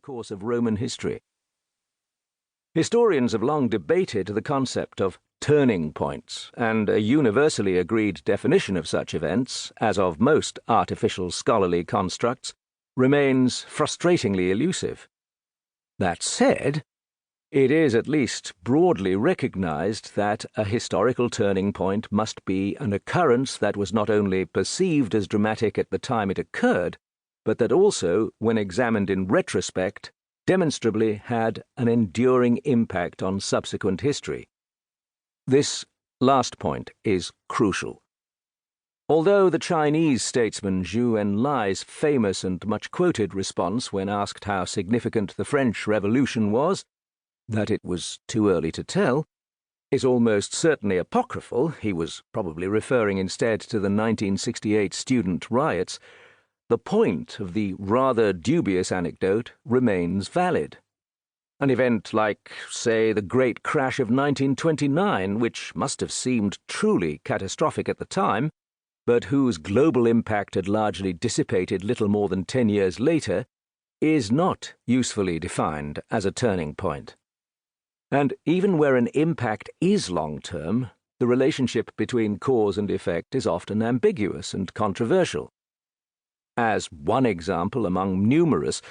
course of Roman history. Historians have long debated the concept of turning points, and a universally agreed definition of such events, as of most artificial scholarly constructs, remains frustratingly elusive. That said, it is at least broadly recognized that a historical turning point must be an occurrence that was not only perceived as dramatic at the time it occurred, but that also, when examined in retrospect, demonstrably had an enduring impact on subsequent history. This last point is crucial. Although the Chinese statesman Zhou Enlai's famous and much-quoted response when asked how significant the French Revolution was, that it was too early to tell, is almost certainly apocryphal, he was probably referring instead to the 1968 student riots, the point of the rather dubious anecdote remains valid. An event like, say, the Great Crash of 1929, which must have seemed truly catastrophic at the time, but whose global impact had largely dissipated little more than 10 years later, is not usefully defined as a turning point. And even where an impact is long-term, the relationship between cause and effect is often ambiguous and controversial. As one example among numerous,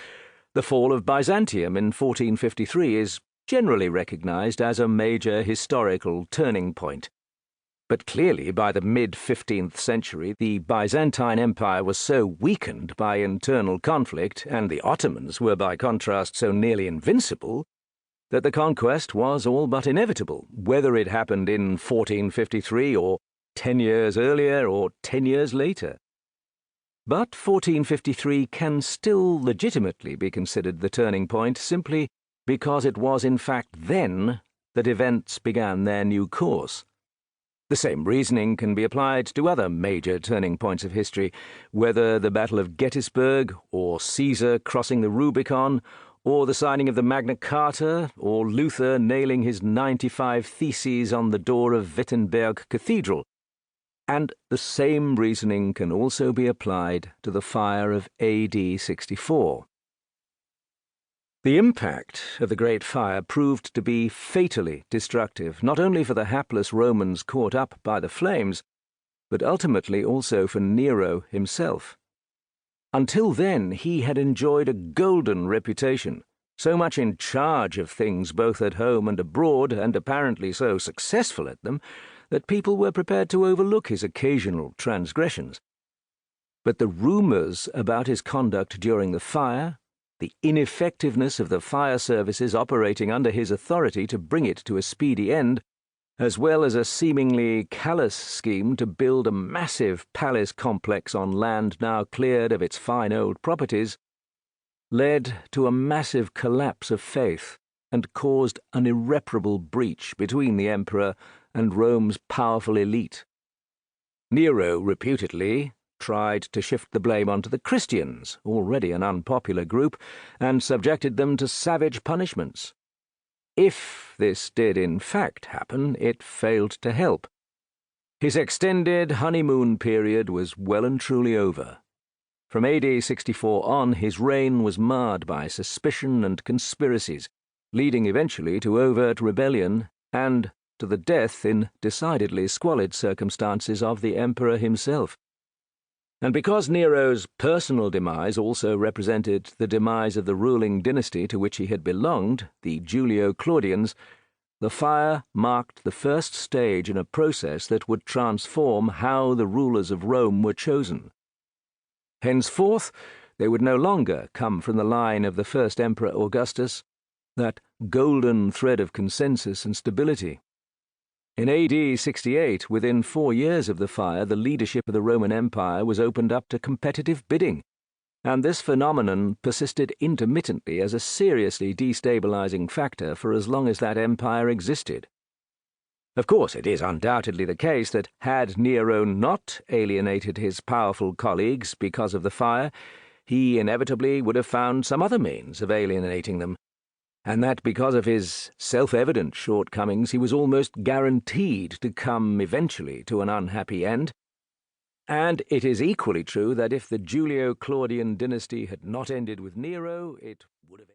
the fall of Byzantium in 1453 is generally recognized as a major historical turning point. But clearly, by the mid-15th century, the Byzantine Empire was so weakened by internal conflict, and the Ottomans were by contrast so nearly invincible, that the conquest was all but inevitable, whether it happened in 1453 or 10 years earlier or 10 years later. But 1453 can still legitimately be considered the turning point simply because it was in fact then that events began their new course. The same reasoning can be applied to other major turning points of history, whether the Battle of Gettysburg, or Caesar crossing the Rubicon, or the signing of the Magna Carta, or Luther nailing his 95 Theses on the door of Wittenberg Cathedral. And the same reasoning can also be applied to the fire of AD 64. The impact of the Great Fire proved to be fatally destructive, not only for the hapless Romans caught up by the flames, but ultimately also for Nero himself. Until then, he had enjoyed a golden reputation, so much in charge of things both at home and abroad, and apparently so successful at them, that people were prepared to overlook his occasional transgressions. But the rumours about his conduct during the fire, the ineffectiveness of the fire services operating under his authority to bring it to a speedy end, as well as a seemingly callous scheme to build a massive palace complex on land now cleared of its fine old properties, led to a massive collapse of faith and caused an irreparable breach between the emperor and Rome's powerful elite. Nero, reputedly, tried to shift the blame onto the Christians, already an unpopular group, and subjected them to savage punishments. If this did in fact happen, it failed to help. His extended honeymoon period was well and truly over. From AD 64 on, his reign was marred by suspicion and conspiracies, leading eventually to overt rebellion and to the death in decidedly squalid circumstances of the emperor himself. And because Nero's personal demise also represented the demise of the ruling dynasty to which he had belonged, the Julio-Claudians, the fire marked the first stage in a process that would transform how the rulers of Rome were chosen. Henceforth, they would no longer come from the line of the first Emperor Augustus, that golden thread of consensus and stability. In AD 68, within 4 years of the fire, the leadership of the Roman Empire was opened up to competitive bidding, and this phenomenon persisted intermittently as a seriously destabilizing factor for as long as that empire existed. Of course, it is undoubtedly the case that had Nero not alienated his powerful colleagues because of the fire, he inevitably would have found some other means of alienating them, and that because of his self-evident shortcomings he was almost guaranteed to come eventually to an unhappy end. And it is equally true that if the Julio-Claudian dynasty had not ended with Nero, it would have